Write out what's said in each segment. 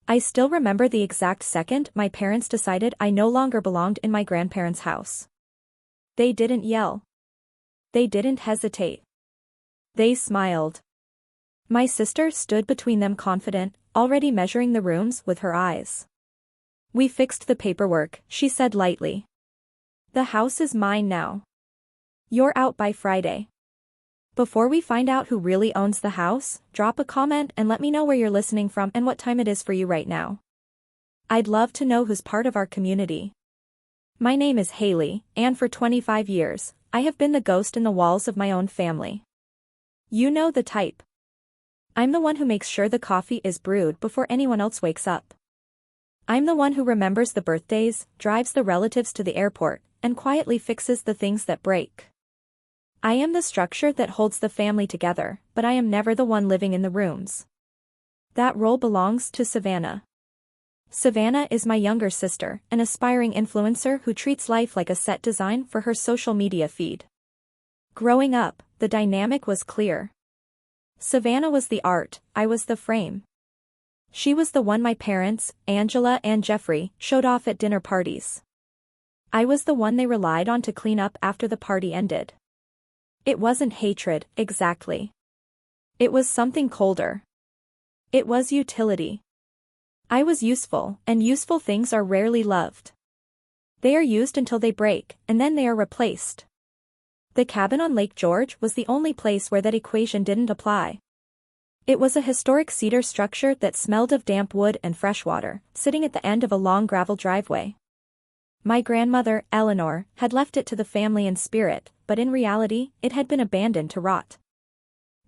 I still remember the exact second my parents decided I no longer belonged in my grandparents' house. They didn't yell. They didn't hesitate. They smiled. My sister stood between them confident, already measuring the rooms with her eyes. "We fixed the paperwork," she said lightly. "The house is mine now. You're out by Friday." Before we find out who really owns the house, drop a comment and let me know where you're listening from and what time it is for you right now. I'd love to know who's part of our community. My name is Haley, and for 25 years, I have been the ghost in the walls of my own family. You know the type. I'm the one who makes sure the coffee is brewed before anyone else wakes up. I'm the one who remembers the birthdays, drives the relatives to the airport, and quietly fixes the things that break. I am the structure that holds the family together, but I am never the one living in the rooms. That role belongs to Savannah. Savannah is my younger sister, an aspiring influencer who treats life like a set design for her social media feed. Growing up, the dynamic was clear. Savannah was the art, I was the frame. She was the one my parents, Angela and Jeffrey, showed off at dinner parties. I was the one they relied on to clean up after the party ended. It wasn't hatred, exactly. It was something colder. It was utility. I was useful, and useful things are rarely loved. They are used until they break, and then they are replaced. The cabin on Lake George was the only place where that equation didn't apply. It was a historic cedar structure that smelled of damp wood and fresh water, sitting at the end of a long gravel driveway. My grandmother, Eleanor, had left it to the family in spirit, but in reality, it had been abandoned to rot.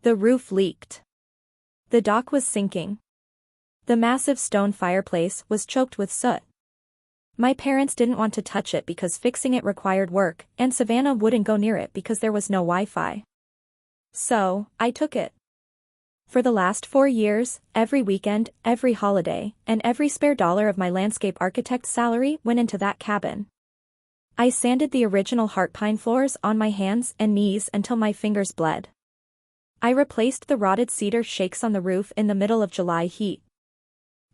The roof leaked. The dock was sinking. The massive stone fireplace was choked with soot. My parents didn't want to touch it because fixing it required work, and Savannah wouldn't go near it because there was no Wi-Fi. So, I took it. For the last 4 years, every weekend, every holiday, and every spare dollar of my landscape architect's salary went into that cabin. I sanded the original heart pine floors on my hands and knees until my fingers bled. I replaced the rotted cedar shakes on the roof in the middle of July heat.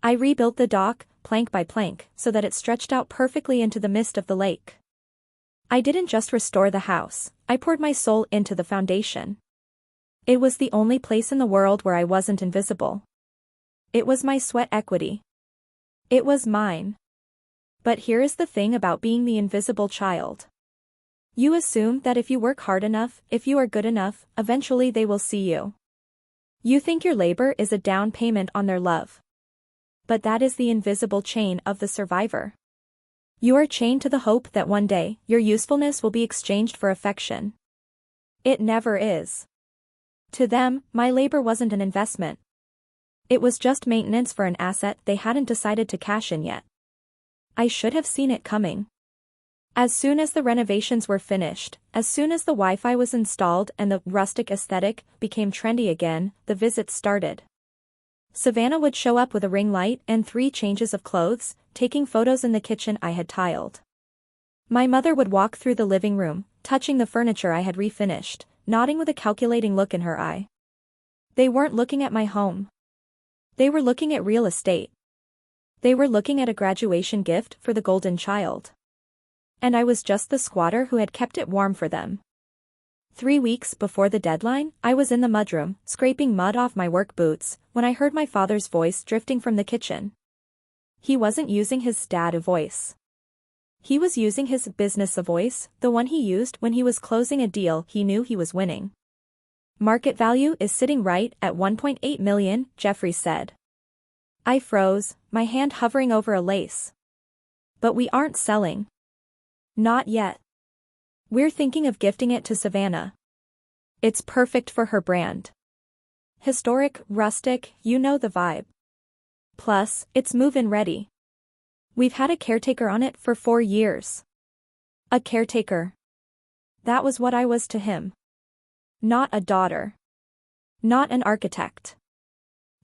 I rebuilt the dock, plank by plank, so that it stretched out perfectly into the mist of the lake. I didn't just restore the house, I poured my soul into the foundation. It was the only place in the world where I wasn't invisible. It was my sweat equity. It was mine. But here is the thing about being the invisible child. You assume that if you work hard enough, if you are good enough, eventually they will see you. You think your labor is a down payment on their love. But that is the invisible chain of the survivor. You are chained to the hope that one day, your usefulness will be exchanged for affection. It never is. To them, my labor wasn't an investment. It was just maintenance for an asset they hadn't decided to cash in yet. I should have seen it coming. As soon as the renovations were finished, as soon as the Wi-Fi was installed and the rustic aesthetic became trendy again, the visits started. Savannah would show up with a ring light and 3 changes of clothes, taking photos in the kitchen I had tiled. My mother would walk through the living room, touching the furniture I had refinished, nodding with a calculating look in her eye. They weren't looking at my home. They were looking at real estate. They were looking at a graduation gift for the golden child. And I was just the squatter who had kept it warm for them. 3 weeks before the deadline, I was in the mudroom, scraping mud off my work boots, when I heard my father's voice drifting from the kitchen. He wasn't using his dad voice. He was using his business voice, the one he used when he was closing a deal he knew he was winning. "Market value is sitting right at 1.8 million, Jeffrey said. I froze, my hand hovering over a lace. But we aren't selling. Not yet. We're thinking of gifting it to Savannah. It's perfect for her brand. Historic, rustic, you know the vibe. Plus, it's move-in ready. We've had a caretaker on it for 4 years. A caretaker. That was what I was to him. Not a daughter. Not an architect.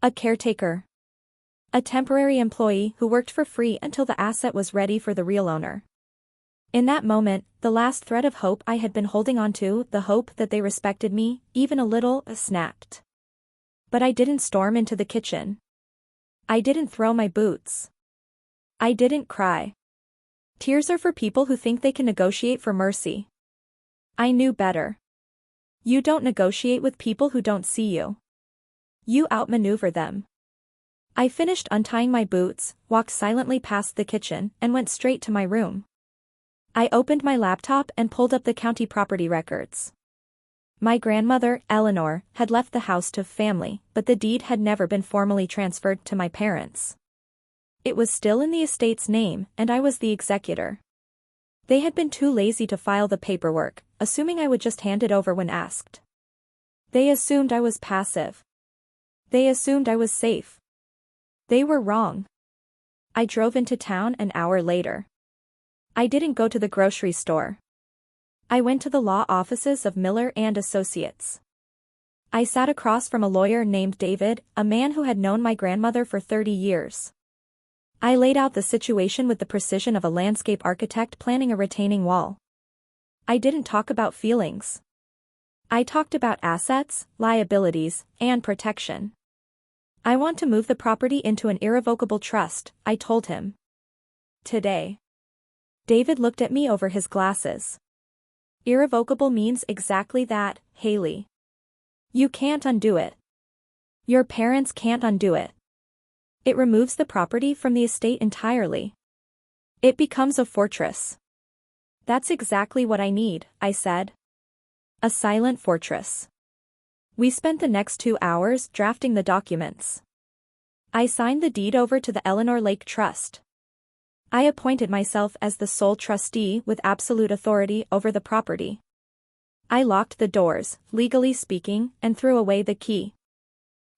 A caretaker. A temporary employee who worked for free until the asset was ready for the real owner. In that moment, the last thread of hope I had been holding on to, the hope that they respected me, even a little, snapped. But I didn't storm into the kitchen. I didn't throw my boots. I didn't cry. Tears are for people who think they can negotiate for mercy. I knew better. You don't negotiate with people who don't see you. You outmaneuver them. I finished untying my boots, walked silently past the kitchen, and went straight to my room. I opened my laptop and pulled up the county property records. My grandmother, Eleanor, had left the house to family, but the deed had never been formally transferred to my parents. It was still in the estate's name, and I was the executor. They had been too lazy to file the paperwork, assuming I would just hand it over when asked. They assumed I was passive. They assumed I was safe. They were wrong. I drove into town an hour later. I didn't go to the grocery store. I went to the law offices of Miller and Associates. I sat across from a lawyer named David, a man who had known my grandmother for 30 years. I laid out the situation with the precision of a landscape architect planning a retaining wall. I didn't talk about feelings. I talked about assets, liabilities, and protection. I want to move the property into an irrevocable trust, I told him. Today. David looked at me over his glasses. Irrevocable means exactly that, Haley. You can't undo it. Your parents can't undo it. It removes the property from the estate entirely. It becomes a fortress. That's exactly what I need, I said. A silent fortress. We spent the next 2 hours drafting the documents. I signed the deed over to the Eleanor Lake Trust. I appointed myself as the sole trustee with absolute authority over the property. I locked the doors, legally speaking, and threw away the key.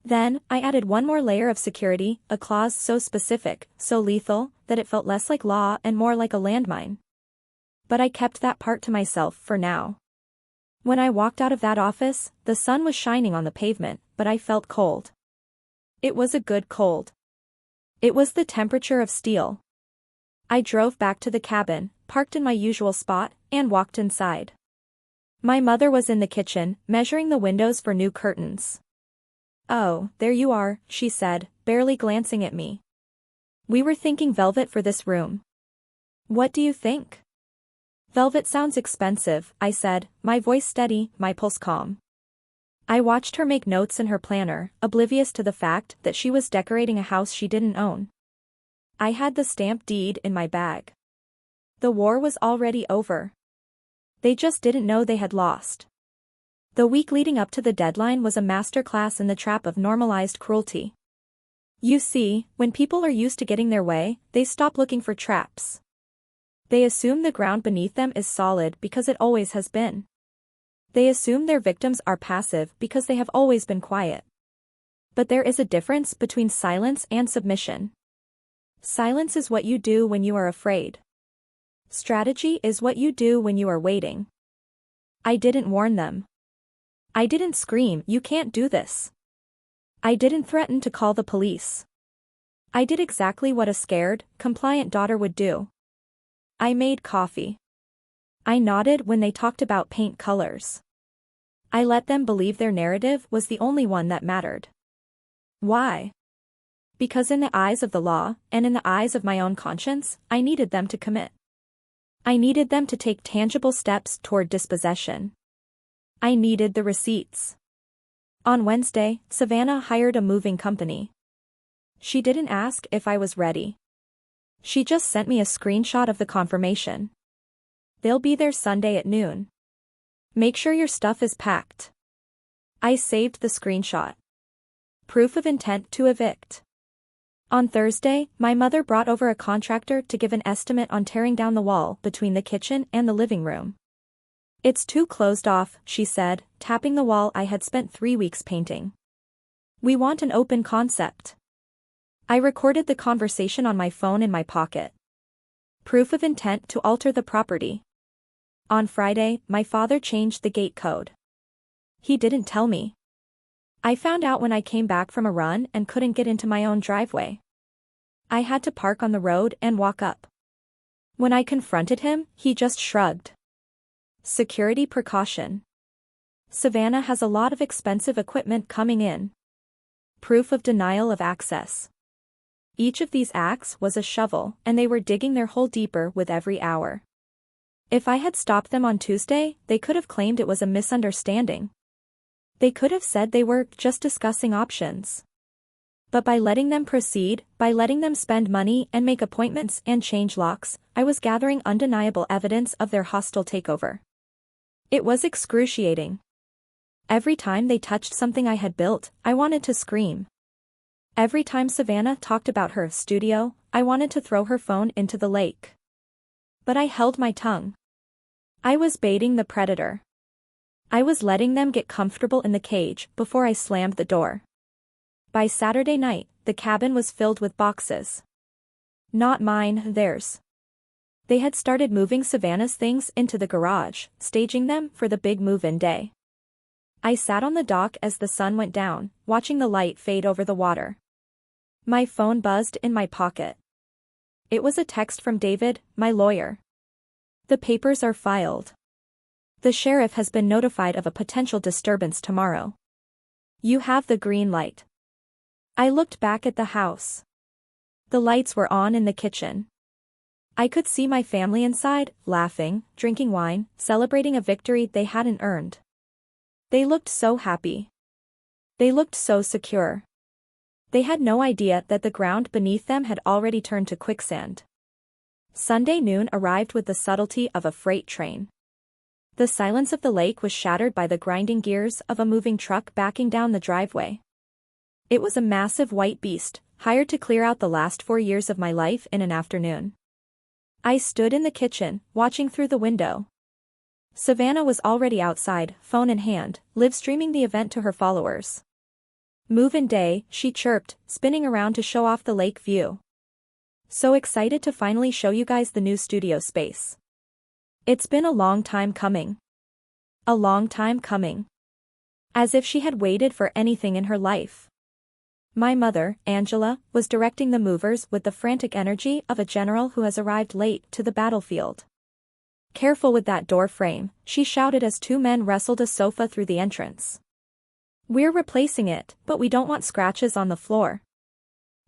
Then, I added one more layer of security, a clause so specific, so lethal, that it felt less like law and more like a landmine. But I kept that part to myself for now. When I walked out of that office, the sun was shining on the pavement, but I felt cold. It was a good cold. It was the temperature of steel. I drove back to the cabin, parked in my usual spot, and walked inside. My mother was in the kitchen, measuring the windows for new curtains. "Oh, there you are," she said, barely glancing at me. "We were thinking velvet for this room. What do you think?" "Velvet sounds expensive," I said, my voice steady, my pulse calm. I watched her make notes in her planner, oblivious to the fact that she was decorating a house she didn't own. I had the stamped deed in my bag. The war was already over. They just didn't know they had lost. The week leading up to the deadline was a masterclass in the trap of normalized cruelty. You see, when people are used to getting their way, they stop looking for traps. They assume the ground beneath them is solid because it always has been. They assume their victims are passive because they have always been quiet. But there is a difference between silence and submission. Silence is what you do when you are afraid. Strategy is what you do when you are waiting. I didn't warn them. I didn't scream, "You can't do this." I didn't threaten to call the police. I did exactly what a scared, compliant daughter would do. I made coffee. I nodded when they talked about paint colors. I let them believe their narrative was the only one that mattered. Why? Because in the eyes of the law, and in the eyes of my own conscience, I needed them to commit. I needed them to take tangible steps toward dispossession. I needed the receipts. On Wednesday, Savannah hired a moving company. She didn't ask if I was ready. She just sent me a screenshot of the confirmation. "They'll be there Sunday at noon. Make sure your stuff is packed." I saved the screenshot. Proof of intent to evict. On Thursday, my mother brought over a contractor to give an estimate on tearing down the wall between the kitchen and the living room. "It's too closed off," she said, tapping the wall I had spent 3 weeks painting. "We want an open concept." I recorded the conversation on my phone in my pocket. Proof of intent to alter the property. On Friday, my father changed the gate code. He didn't tell me. I found out when I came back from a run and couldn't get into my own driveway. I had to park on the road and walk up. When I confronted him, he just shrugged. Security precaution. Savannah has a lot of expensive equipment coming in. Proof of denial of access. Each of these acts was a shovel, and they were digging their hole deeper with every hour. If I had stopped them on Tuesday, they could have claimed it was a misunderstanding. They could have said they were just discussing options. But by letting them proceed, by letting them spend money and make appointments and change locks, I was gathering undeniable evidence of their hostile takeover. It was excruciating. Every time they touched something I had built, I wanted to scream. Every time Savannah talked about her studio, I wanted to throw her phone into the lake. But I held my tongue. I was baiting the predator. I was letting them get comfortable in the cage before I slammed the door. By Saturday night, the cabin was filled with boxes. Not mine, theirs. They had started moving Savannah's things into the garage, staging them for the big move-in day. I sat on the dock as the sun went down, watching the light fade over the water. My phone buzzed in my pocket. It was a text from David, my lawyer. The papers are filed. The sheriff has been notified of a potential disturbance tomorrow. You have the green light. I looked back at the house. The lights were on in the kitchen. I could see my family inside, laughing, drinking wine, celebrating a victory they hadn't earned. They looked so happy. They looked so secure. They had no idea that the ground beneath them had already turned to quicksand. Sunday noon arrived with the subtlety of a freight train. The silence of the lake was shattered by the grinding gears of a moving truck backing down the driveway. It was a massive white beast, hired to clear out the last 4 years of my life in an afternoon. I stood in the kitchen, watching through the window. Savannah was already outside, phone in hand, live-streaming the event to her followers. Move-in day, she chirped, spinning around to show off the lake view. So excited to finally show you guys the new studio space. It's been a long time coming. A long time coming. As if she had waited for anything in her life. My mother, Angela, was directing the movers with the frantic energy of a general who has arrived late to the battlefield. Careful with that door frame, she shouted as 2 men wrestled a sofa through the entrance. We're replacing it, but we don't want scratches on the floor.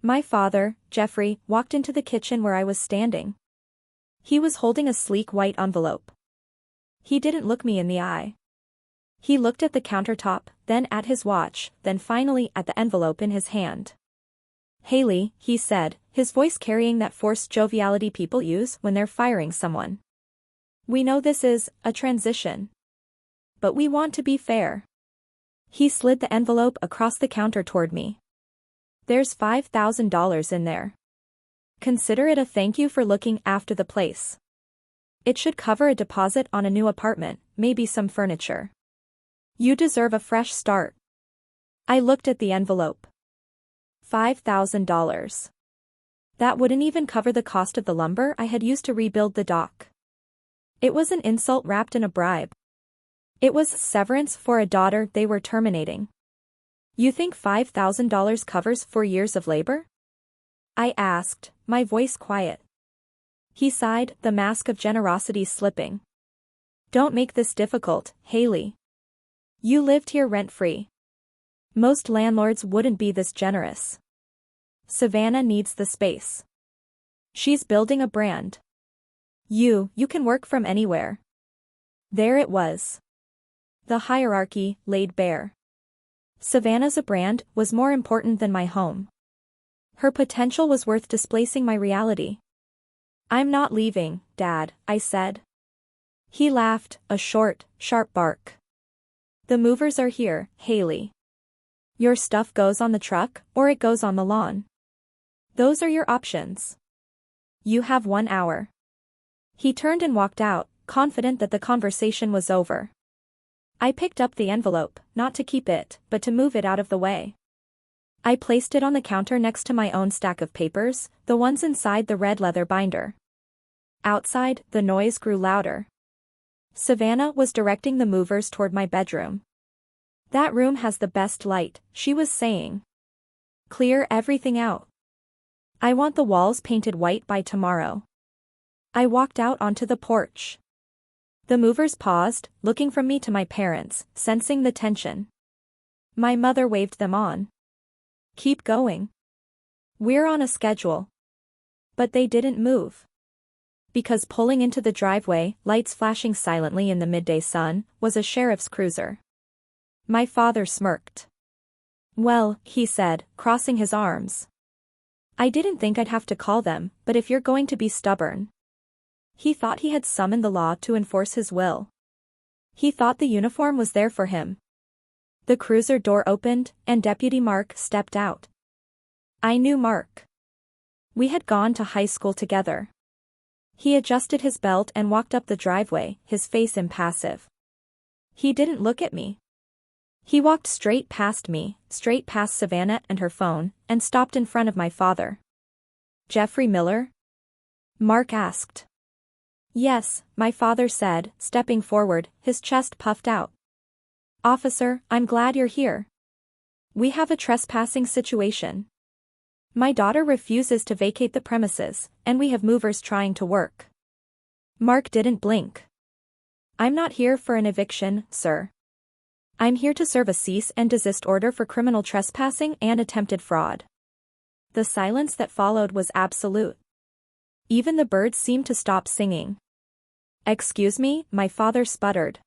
My father, Jeffrey, walked into the kitchen where I was standing. He was holding a sleek white envelope. He didn't look me in the eye. He looked at the countertop, then at his watch, then finally at the envelope in his hand. Haley, he said, his voice carrying that forced joviality people use when they're firing someone. We know this is a transition. But we want to be fair. He slid the envelope across the counter toward me. There's $5,000 in there. Consider it a thank you for looking after the place. It should cover a deposit on a new apartment, maybe some furniture. You deserve a fresh start. I looked at the envelope. $5,000. That wouldn't even cover the cost of the lumber I had used to rebuild the dock. It was an insult wrapped in a bribe. It was severance for a daughter they were terminating. You think $5,000 covers 4 years of labor? I asked, my voice quiet. He sighed, the mask of generosity slipping. Don't make this difficult, Haley. You lived here rent-free. Most landlords wouldn't be this generous. Savannah needs the space. She's building a brand. You can work from anywhere. There it was. The hierarchy laid bare. Savannah's a brand was more important than my home. Her potential was worth displacing my reality. I'm not leaving, Dad, I said. He laughed, a short, sharp bark. The movers are here, Haley. Your stuff goes on the truck, or it goes on the lawn. Those are your options. You have 1 hour. He turned and walked out, confident that the conversation was over. I picked up the envelope, not to keep it, but to move it out of the way. I placed it on the counter next to my own stack of papers, the ones inside the red leather binder. Outside, the noise grew louder. Savannah was directing the movers toward my bedroom. That room has the best light, she was saying. Clear everything out. I want the walls painted white by tomorrow. I walked out onto the porch. The movers paused, looking from me to my parents, sensing the tension. My mother waved them on. Keep going. We're on a schedule. But they didn't move. Because pulling into the driveway, lights flashing silently in the midday sun, was a sheriff's cruiser. My father smirked. Well, he said, crossing his arms. I didn't think I'd have to call them, but if you're going to be stubborn. He thought he had summoned the law to enforce his will. He thought the uniform was there for him. The cruiser door opened, and Deputy Mark stepped out. I knew Mark. We had gone to high school together. He adjusted his belt and walked up the driveway, his face impassive. He didn't look at me. He walked straight past me, straight past Savannah and her phone, and stopped in front of my father. Jeffrey Miller? Mark asked. Yes, my father said, stepping forward, his chest puffed out. Officer, I'm glad you're here. We have a trespassing situation. My daughter refuses to vacate the premises, and we have movers trying to work. Mark didn't blink. I'm not here for an eviction, sir. I'm here to serve a cease and desist order for criminal trespassing and attempted fraud. The silence that followed was absolute. Even the birds seemed to stop singing. Excuse me, my father sputtered.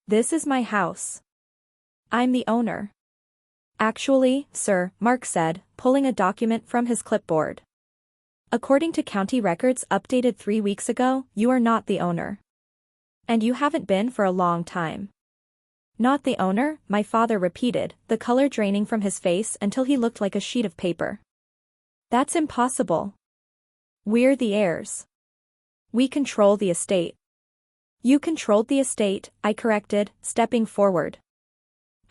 This is my house. I'm the owner. Actually, sir, Mark said, pulling a document from his clipboard. According to county records updated 3 weeks ago, you are not the owner. And you haven't been for a long time. Not the owner, my father repeated, the color draining from his face until he looked like a sheet of paper. That's impossible. We're the heirs. We control the estate. You controlled the estate, I corrected, stepping forward.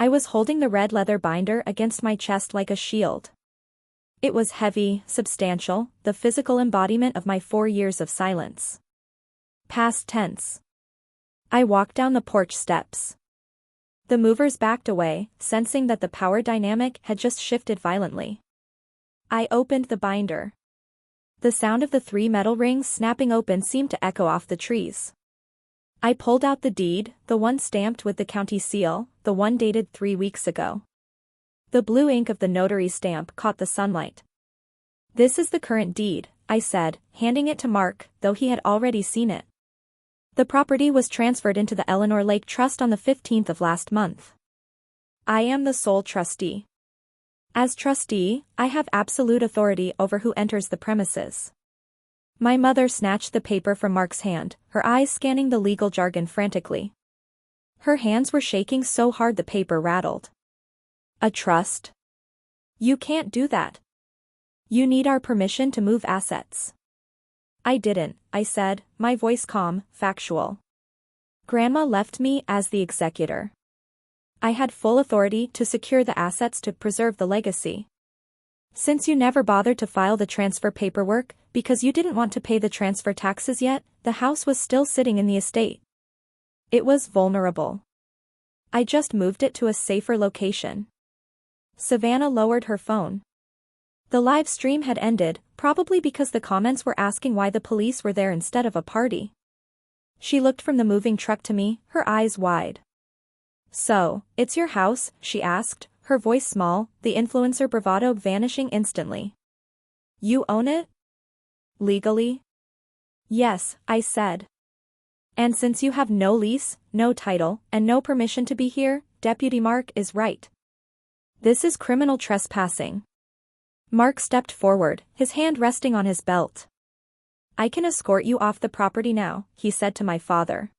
I was holding the red leather binder against my chest like a shield. It was heavy, substantial, the physical embodiment of my 4 years of silence. Past tense. I walked down the porch steps. The movers backed away, sensing that the power dynamic had just shifted violently. I opened the binder. The sound of the 3 metal rings snapping open seemed to echo off the trees. I pulled out the deed, the one stamped with the county seal, the one dated 3 weeks ago. The blue ink of the notary's stamp caught the sunlight. This is the current deed, I said, handing it to Mark, though he had already seen it. The property was transferred into the Eleanor Lake Trust on the 15th of last month. I am the sole trustee. As trustee, I have absolute authority over who enters the premises. My mother snatched the paper from Mark's hand, her eyes scanning the legal jargon frantically. Her hands were shaking so hard the paper rattled. A trust? You can't do that. You need our permission to move assets. I didn't, I said, my voice calm, factual. Grandma left me as the executor. I had full authority to secure the assets to preserve the legacy. Since you never bothered to file the transfer paperwork, because you didn't want to pay the transfer taxes yet, the house was still sitting in the estate. It was vulnerable. I just moved it to a safer location. Savannah lowered her phone. The live stream had ended, probably because the comments were asking why the police were there instead of a party. She looked from the moving truck to me, her eyes wide. So, it's your house, she asked, her voice small, the influencer bravado vanishing instantly. You own it? Legally? Yes, I said. And since you have no lease, no title, and no permission to be here, Deputy Mark is right. This is criminal trespassing. Mark stepped forward, his hand resting on his belt. I can escort you off the property now, he said to my father.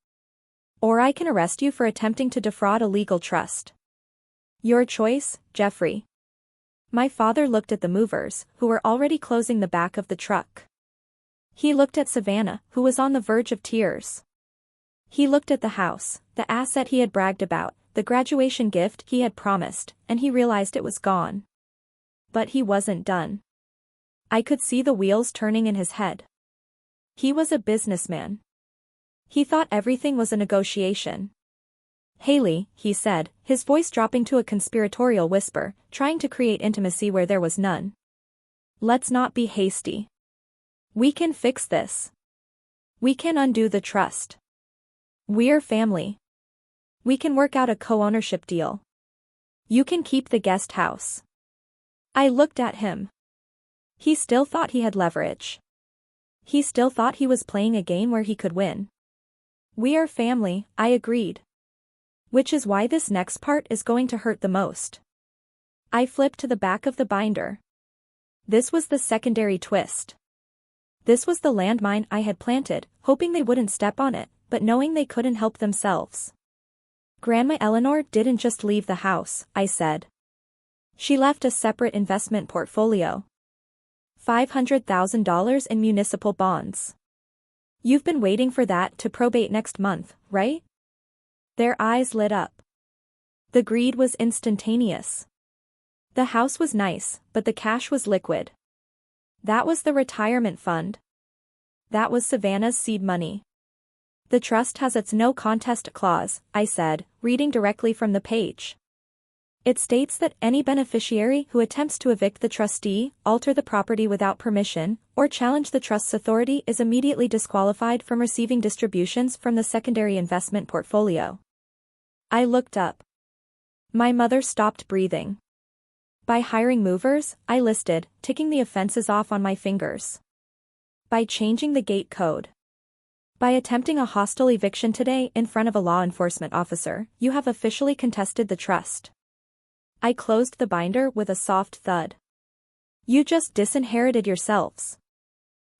Or I can arrest you for attempting to defraud a legal trust. Your choice, Jeffrey. My father looked at the movers, who were already closing the back of the truck. He looked at Savannah, who was on the verge of tears. He looked at the house, the asset he had bragged about, the graduation gift he had promised, and he realized it was gone. But he wasn't done. I could see the wheels turning in his head. He was a businessman. He thought everything was a negotiation. Haley, he said, his voice dropping to a conspiratorial whisper, trying to create intimacy where there was none. Let's not be hasty. We can fix this. We can undo the trust. We're family. We can work out a co-ownership deal. You can keep the guest house. I looked at him. He still thought he had leverage. He still thought he was playing a game where he could win. We are family, I agreed. Which is why this next part is going to hurt the most. I flipped to the back of the binder. This was the secondary twist. This was the landmine I had planted, hoping they wouldn't step on it, but knowing they couldn't help themselves. Grandma Eleanor didn't just leave the house, I said. She left a separate investment portfolio. $500,000 in municipal bonds. You've been waiting for that to probate next month, right? Their eyes lit up. The greed was instantaneous. The house was nice, but the cash was liquid. That was the retirement fund. That was Savannah's seed money. The trust has its no contest clause, I said, reading directly from the page. It states that any beneficiary who attempts to evict the trustee, alter the property without permission, or challenge the trust's authority is immediately disqualified from receiving distributions from the secondary investment portfolio. I looked up. My mother stopped breathing. By hiring movers, I listed, ticking the offenses off on my fingers. By changing the gate code. By attempting a hostile eviction today in front of a law enforcement officer, you have officially contested the trust. I closed the binder with a soft thud. You just disinherited yourselves.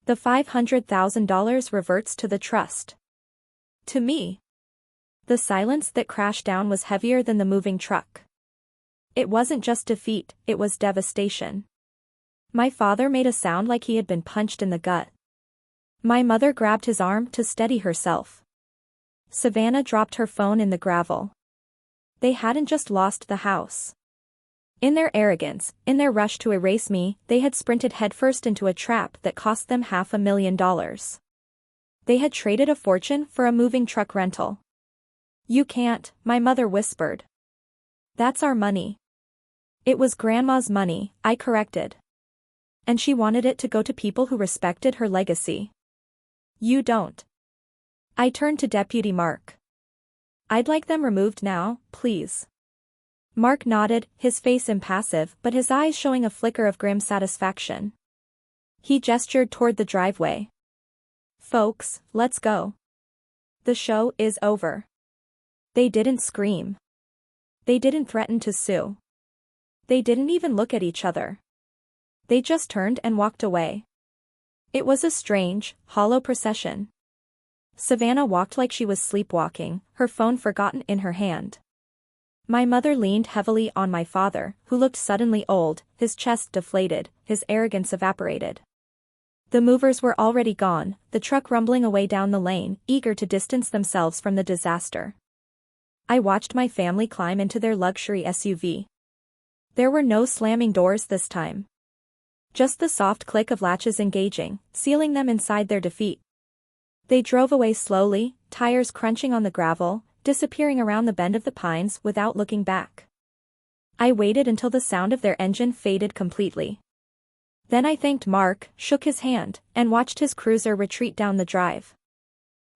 The $500,000 reverts to the trust. To me. The silence that crashed down was heavier than the moving truck. It wasn't just defeat, it was devastation. My father made a sound like he had been punched in the gut. My mother grabbed his arm to steady herself. Savannah dropped her phone in the gravel. They hadn't just lost the house. In their arrogance, in their rush to erase me, they had sprinted headfirst into a trap that cost them $500,000. They had traded a fortune for a moving truck rental. You can't, my mother whispered. That's our money. It was Grandma's money, I corrected. And she wanted it to go to people who respected her legacy. You don't. I turned to Deputy Mark. I'd like them removed now, please. Mark nodded, his face impassive but his eyes showing a flicker of grim satisfaction. He gestured toward the driveway. Folks, let's go. The show is over. They didn't scream. They didn't threaten to sue. They didn't even look at each other. They just turned and walked away. It was a strange, hollow procession. Savannah walked like she was sleepwalking, her phone forgotten in her hand. My mother leaned heavily on my father, who looked suddenly old, his chest deflated, his arrogance evaporated. The movers were already gone, the truck rumbling away down the lane, eager to distance themselves from the disaster. I watched my family climb into their luxury SUV. There were no slamming doors this time. Just the soft click of latches engaging, sealing them inside their defeat. They drove away slowly, tires crunching on the gravel, disappearing around the bend of the pines without looking back. I waited until the sound of their engine faded completely. Then I thanked Mark, shook his hand, and watched his cruiser retreat down the drive.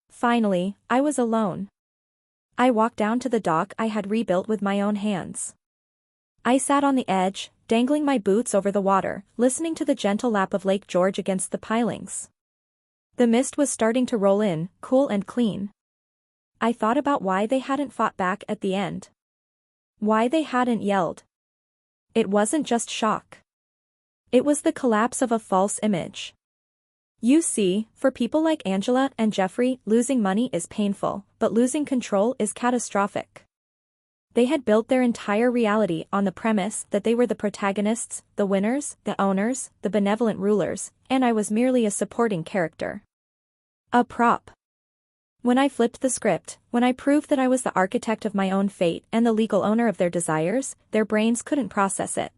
Finally, I was alone. I walked down to the dock I had rebuilt with my own hands. I sat on the edge, dangling my boots over the water, listening to the gentle lap of Lake George against the pilings. The mist was starting to roll in, cool and clean. I thought about why they hadn't fought back at the end. Why they hadn't yelled. It wasn't just shock. It was the collapse of a false image. You see, for people like Angela and Jeffrey, losing money is painful, but losing control is catastrophic. They had built their entire reality on the premise that they were the protagonists, the winners, the owners, the benevolent rulers, and I was merely a supporting character. A prop. When I flipped the script, when I proved that I was the architect of my own fate and the legal owner of their desires, their brains couldn't process it.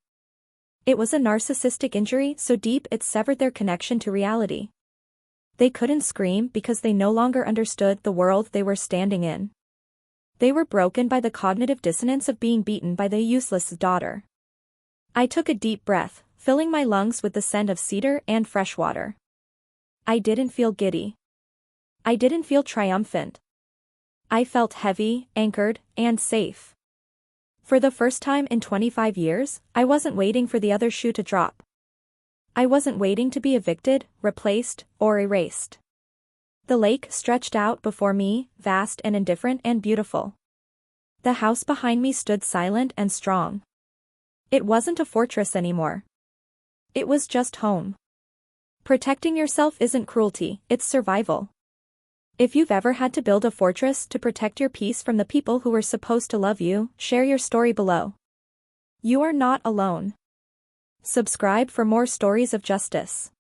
It was a narcissistic injury so deep it severed their connection to reality. They couldn't scream because they no longer understood the world they were standing in. They were broken by the cognitive dissonance of being beaten by the useless daughter. I took a deep breath, filling my lungs with the scent of cedar and fresh water. I didn't feel giddy. I didn't feel triumphant. I felt heavy, anchored, and safe. For the first time in 25 years, I wasn't waiting for the other shoe to drop. I wasn't waiting to be evicted, replaced, or erased. The lake stretched out before me, vast and indifferent and beautiful. The house behind me stood silent and strong. It wasn't a fortress anymore. It was just home. Protecting yourself isn't cruelty, it's survival. If you've ever had to build a fortress to protect your peace from the people who were supposed to love you, share your story below. You are not alone. Subscribe for more stories of justice.